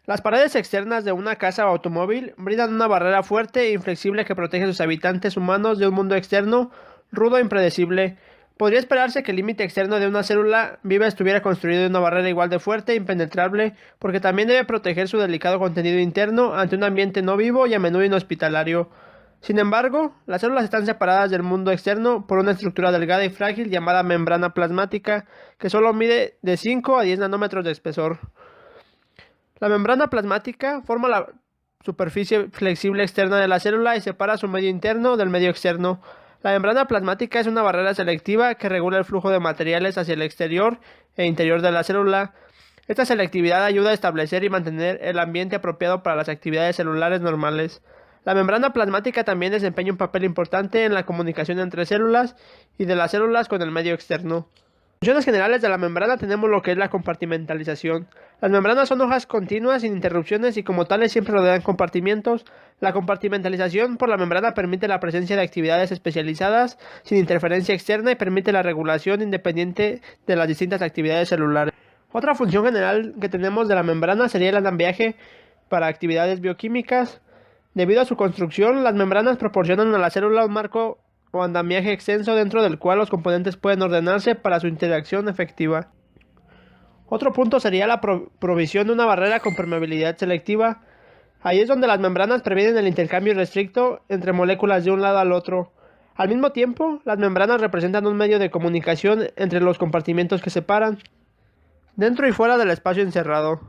Las paredes externas de una casa o automóvil brindan una barrera fuerte e inflexible que protege a sus habitantes humanos de un mundo externo rudo e impredecible. Podría esperarse que el límite externo de una célula viva estuviera construido de una barrera igual de fuerte e impenetrable, porque también debe proteger su delicado contenido interno ante un ambiente no vivo y a menudo inhospitalario. Sin embargo, las células están separadas del mundo externo por una estructura delgada y frágil llamada membrana plasmática, que solo mide de 5 a 10 nanómetros de espesor. La membrana plasmática forma la superficie flexible externa de la célula y separa su medio interno del medio externo. La membrana plasmática es una barrera selectiva que regula el flujo de materiales hacia el exterior e interior de la célula. Esta selectividad ayuda a establecer y mantener el ambiente apropiado para las actividades celulares normales. La membrana plasmática también desempeña un papel importante en la comunicación entre células y de las células con el medio externo. Funciones generales de la membrana tenemos lo que es la compartimentalización. Las membranas son hojas continuas sin interrupciones y como tales siempre rodean compartimientos. La compartimentalización por la membrana permite la presencia de actividades especializadas sin interferencia externa y permite la regulación independiente de las distintas actividades celulares. Otra función general que tenemos de la membrana sería el andamiaje para actividades bioquímicas. Debido a su construcción, las membranas proporcionan a la célula un marco o andamiaje extenso dentro del cual los componentes pueden ordenarse para su interacción efectiva. Otro punto sería la provisión de una barrera con permeabilidad selectiva. Ahí es donde las membranas previenen el intercambio irrestricto entre moléculas de un lado al otro. Al mismo tiempo, las membranas representan un medio de comunicación entre los compartimentos que separan, dentro y fuera del espacio encerrado.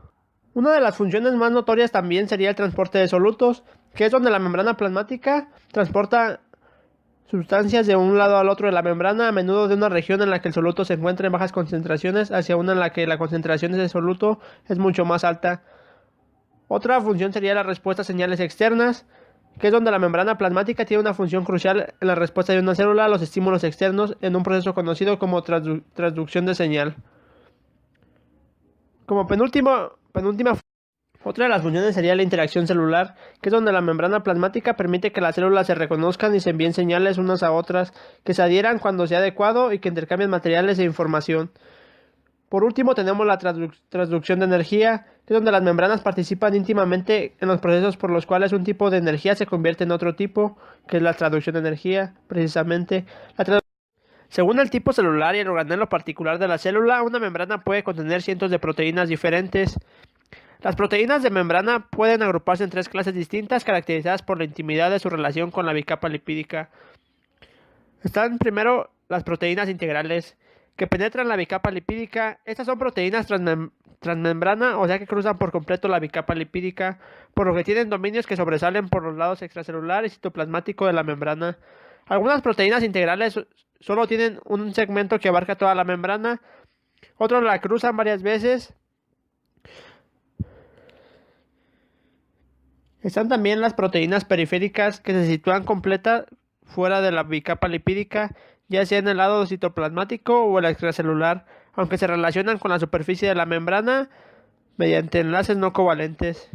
Una de las funciones más notorias también sería el transporte de solutos, que es donde la membrana plasmática transporta sustancias de un lado al otro de la membrana, a menudo de una región en la que el soluto se encuentra en bajas concentraciones hacia una en la que la concentración de ese soluto es mucho más alta. Otra función sería la respuesta a señales externas, que es donde la membrana plasmática tiene una función crucial en la respuesta de una célula a los estímulos externos en un proceso conocido como transducción de señal. Como penúltima otra de las funciones sería la interacción celular, que es donde la membrana plasmática permite que las células se reconozcan y se envíen señales unas a otras, que se adhieran cuando sea adecuado y que intercambien materiales e información. Por último, tenemos la transducción de energía, que es donde las membranas participan íntimamente en los procesos por los cuales un tipo de energía se convierte en otro tipo, que es la traducción de energía, precisamente. Según el tipo celular y el organelo particular de la célula, una membrana puede contener cientos de proteínas diferentes. Las proteínas de membrana pueden agruparse en tres clases distintas caracterizadas por la intimidad de su relación con la bicapa lipídica. Están primero las proteínas integrales, que penetran la bicapa lipídica. Estas son proteínas transmembrana, o sea que cruzan por completo la bicapa lipídica, por lo que tienen dominios que sobresalen por los lados extracelular y citoplasmático de la membrana. Algunas proteínas integrales solo tienen un segmento que abarca toda la membrana, otros la cruzan varias veces. Están también las proteínas periféricas que se sitúan completa fuera de la bicapa lipídica, ya sea en el lado citoplasmático o el extracelular, aunque se relacionan con la superficie de la membrana mediante enlaces no covalentes.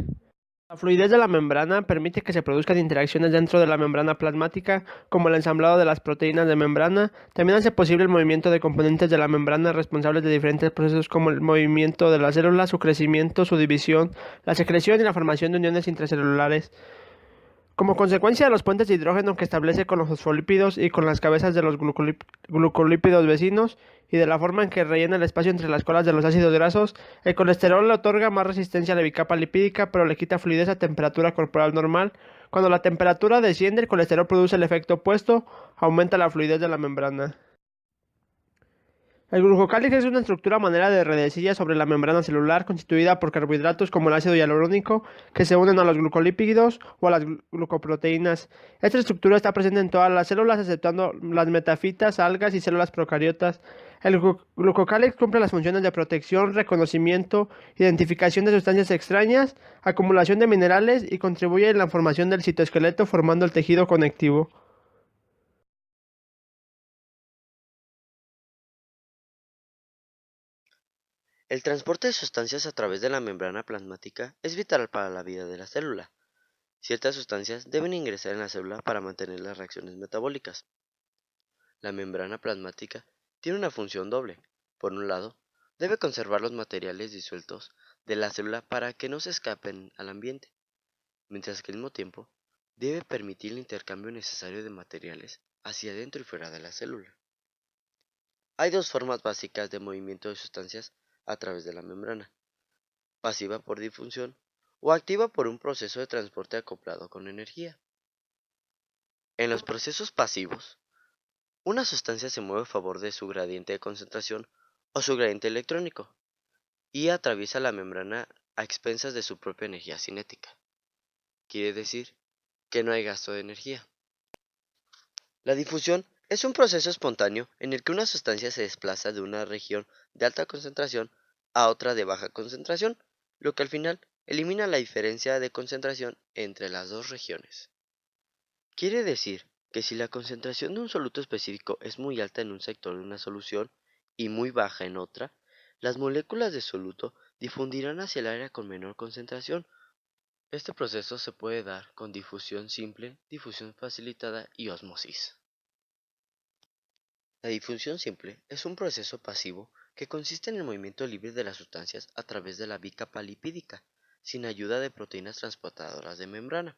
La fluidez de la membrana permite que se produzcan interacciones dentro de la membrana plasmática, como el ensamblado de las proteínas de membrana. También hace posible el movimiento de componentes de la membrana responsables de diferentes procesos como el movimiento de las células, su crecimiento, su división, la secreción y la formación de uniones intracelulares. Como consecuencia de los puentes de hidrógeno que establece con los fosfolípidos y con las cabezas de los glucolípidos vecinos y de la forma en que rellena el espacio entre las colas de los ácidos grasos, el colesterol le otorga más resistencia a la bicapa lipídica, pero le quita fluidez a temperatura corporal normal. Cuando la temperatura desciende, el colesterol produce el efecto opuesto, aumenta la fluidez de la membrana. El glucocálix es una estructura manera de redecilla sobre la membrana celular constituida por carbohidratos como el ácido hialurónico que se unen a los glucolípidos o a las glucoproteínas. Esta estructura está presente en todas las células exceptuando las metafitas, algas y células procariotas. El glucocálix cumple las funciones de protección, reconocimiento, identificación de sustancias extrañas, acumulación de minerales y contribuye en la formación del citoesqueleto formando el tejido conectivo. El transporte de sustancias a través de la membrana plasmática es vital para la vida de la célula. Ciertas sustancias deben ingresar en la célula para mantener las reacciones metabólicas. La membrana plasmática tiene una función doble. Por un lado, debe conservar los materiales disueltos de la célula para que no se escapen al ambiente, mientras que al mismo tiempo debe permitir el intercambio necesario de materiales hacia adentro y fuera de la célula. Hay dos formas básicas de movimiento de sustancias a través de la membrana: pasiva por difusión o activa por un proceso de transporte acoplado con energía. En los procesos pasivos, una sustancia se mueve a favor de su gradiente de concentración o su gradiente electrónico y atraviesa la membrana a expensas de su propia energía cinética. Quiere decir que no hay gasto de energía. La difusión es un proceso espontáneo en el que una sustancia se desplaza de una región de alta concentración a otra de baja concentración, lo que al final elimina la diferencia de concentración entre las dos regiones. Quiere decir que si la concentración de un soluto específico es muy alta en un sector de una solución y muy baja en otra, las moléculas de soluto difundirán hacia el área con menor concentración. Este proceso se puede dar con difusión simple, difusión facilitada y ósmosis. La difusión simple es un proceso pasivo que consiste en el movimiento libre de las sustancias a través de la bicapa lipídica, sin ayuda de proteínas transportadoras de membrana.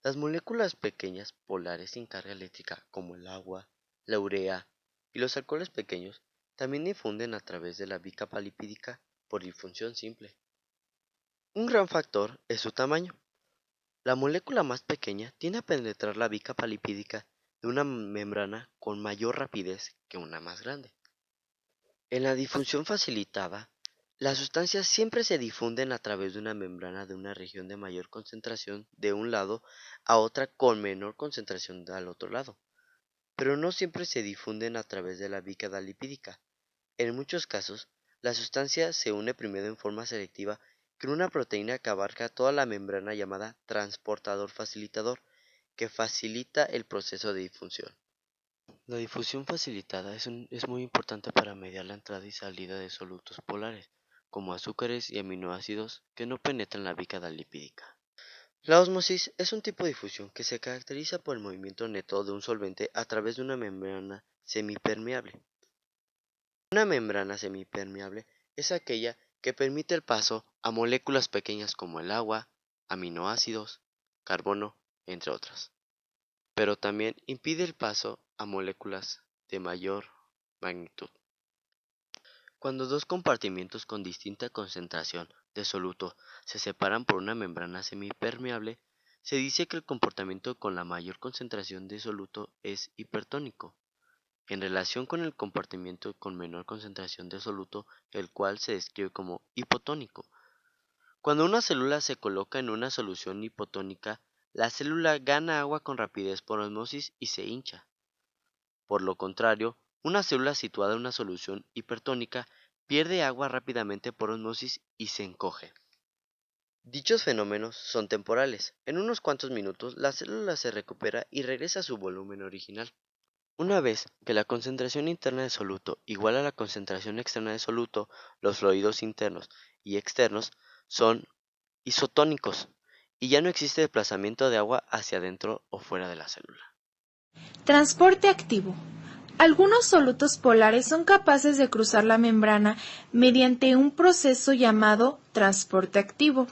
Las moléculas pequeñas polares sin carga eléctrica, como el agua, la urea y los alcoholes pequeños, también difunden a través de la bicapa lipídica por difusión simple. Un gran factor es su tamaño. La molécula más pequeña tiende a penetrar la bicapa lipídica de una membrana con mayor rapidez que una más grande. En la difusión facilitada, las sustancias siempre se difunden a través de una membrana de una región de mayor concentración de un lado a otra con menor concentración al otro lado, pero no siempre se difunden a través de la bicapa lipídica. En muchos casos, la sustancia se une primero en forma selectiva con una proteína que abarca toda la membrana llamada transportador facilitador, que facilita el proceso de difusión. La difusión facilitada es muy importante para mediar la entrada y salida de solutos polares, como azúcares y aminoácidos que no penetran la bicapa lipídica. La ósmosis es un tipo de difusión que se caracteriza por el movimiento neto de un solvente a través de una membrana semipermeable. Una membrana semipermeable es aquella que permite el paso a moléculas pequeñas como el agua, aminoácidos, carbono, entre otras, pero también impide el paso a moléculas de mayor magnitud. Cuando dos compartimientos con distinta concentración de soluto se separan por una membrana semipermeable, se dice que el comportamiento con la mayor concentración de soluto es hipertónico, en relación con el compartimiento con menor concentración de soluto, el cual se describe como hipotónico. Cuando una célula se coloca en una solución hipotónica, la célula gana agua con rapidez por osmosis y se hincha. Por lo contrario, una célula situada en una solución hipertónica pierde agua rápidamente por osmosis y se encoge. Dichos fenómenos son temporales. En unos cuantos minutos, la célula se recupera y regresa a su volumen original. Una vez que la concentración interna de soluto iguala a la concentración externa de soluto, los fluidos internos y externos son isotónicos y ya no existe desplazamiento de agua hacia adentro o fuera de la célula. Transporte activo. Algunos solutos polares son capaces de cruzar la membrana mediante un proceso llamado transporte activo.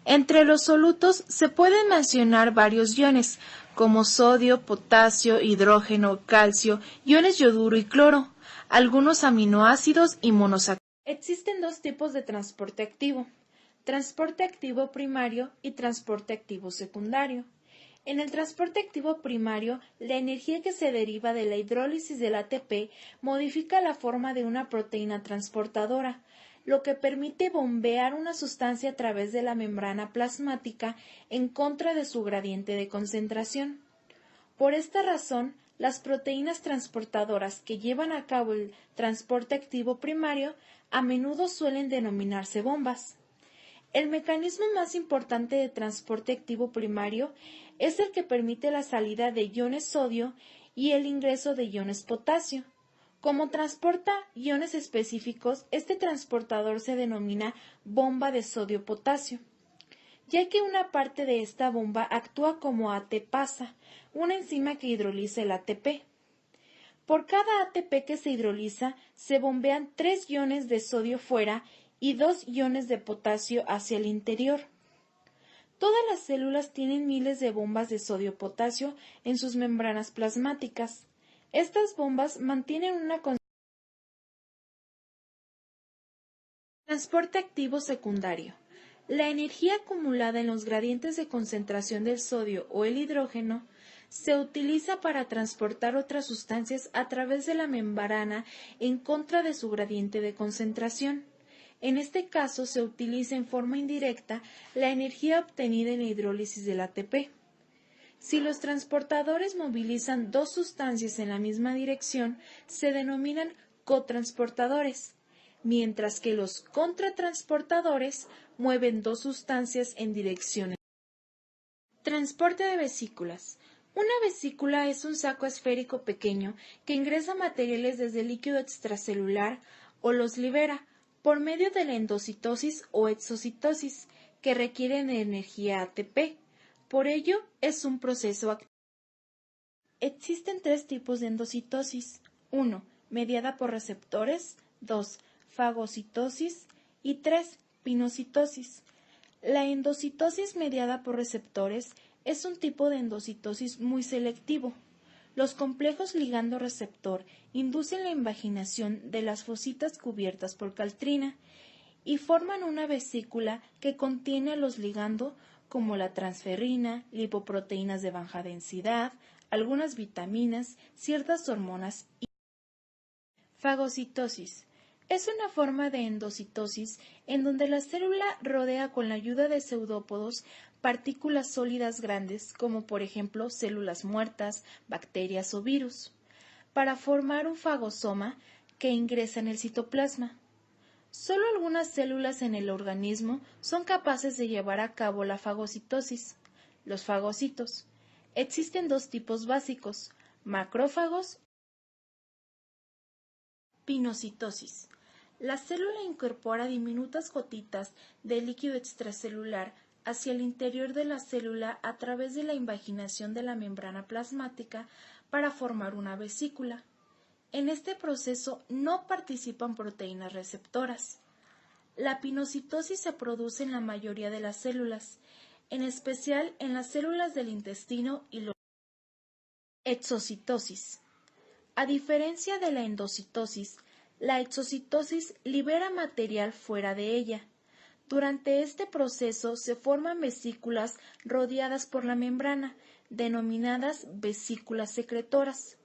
Entre los solutos se pueden mencionar varios iones, como sodio, potasio, hidrógeno, calcio, iones yoduro y cloro, algunos aminoácidos y monosacáridos. Existen dos tipos de transporte activo primario y transporte activo secundario. En el transporte activo primario, la energía que se deriva de la hidrólisis del ATP modifica la forma de una proteína transportadora, lo que permite bombear una sustancia a través de la membrana plasmática en contra de su gradiente de concentración. Por esta razón, las proteínas transportadoras que llevan a cabo el transporte activo primario a menudo suelen denominarse bombas. El mecanismo más importante de transporte activo primario es el que permite la salida de iones sodio y el ingreso de iones potasio. Como transporta iones específicos, este transportador se denomina bomba de sodio-potasio, ya que una parte de esta bomba actúa como ATPasa, una enzima que hidroliza el ATP. Por cada ATP que se hidroliza, se bombean 3 iones de sodio fuera y 2 iones de potasio hacia el interior. Todas las células tienen miles de bombas de sodio-potasio en sus membranas plasmáticas. Estas bombas mantienen una transporte activo secundario. La energía acumulada en los gradientes de concentración del sodio o el hidrógeno se utiliza para transportar otras sustancias a través de la membrana en contra de su gradiente de concentración. En este caso se utiliza en forma indirecta la energía obtenida en la hidrólisis del ATP. Si los transportadores movilizan dos sustancias en la misma dirección, se denominan cotransportadores, mientras que los contratransportadores mueven dos sustancias en direcciones. Transporte de vesículas. Una vesícula es un saco esférico pequeño que ingresa materiales desde el líquido extracelular o los libera por medio de la endocitosis o exocitosis, que requieren de energía ATP. Por ello, es un proceso activo. Existen 3 tipos de endocitosis. 1. Mediada por receptores. 2. Fagocitosis. Y 3. Pinocitosis. La endocitosis mediada por receptores es un tipo de endocitosis muy selectivo. Los complejos ligando-receptor inducen la invaginación de las fositas cubiertas por caltrina y forman una vesícula que contiene a los ligando como la transferrina, lipoproteínas de baja densidad, algunas vitaminas, ciertas hormonas y fagocitosis. Es una forma de endocitosis en donde la célula rodea con la ayuda de pseudópodos partículas sólidas grandes, como por ejemplo células muertas, bacterias o virus, para formar un fagosoma que ingresa en el citoplasma. Solo algunas células en el organismo son capaces de llevar a cabo la fagocitosis, los fagocitos. Existen 2 tipos básicos, macrófagos. Pinocitosis. La célula incorpora diminutas gotitas de líquido extracelular hacia el interior de la célula a través de la invaginación de la membrana plasmática para formar una vesícula. En este proceso no participan proteínas receptoras. La pinocitosis se produce en la mayoría de las células, en especial en las células del intestino y los exocitosis. A diferencia de la endocitosis, la exocitosis libera material fuera de ella. Durante este proceso se forman vesículas rodeadas por la membrana, denominadas vesículas secretoras.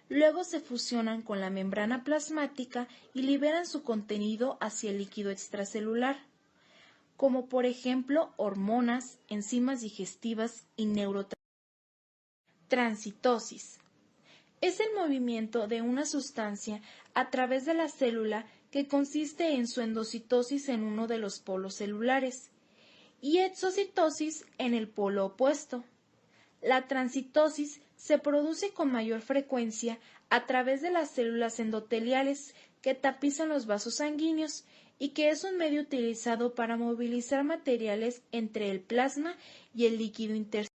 Luego se fusionan con la membrana plasmática y liberan su contenido hacia el líquido extracelular, como por ejemplo hormonas, enzimas digestivas y neurotransmisores. Transitosis. Es el movimiento de una sustancia a través de la célula que consiste en su endocitosis en uno de los polos celulares y exocitosis en el polo opuesto. La transitosis se produce con mayor frecuencia a través de las células endoteliales que tapizan los vasos sanguíneos y que es un medio utilizado para movilizar materiales entre el plasma y el líquido intersticial.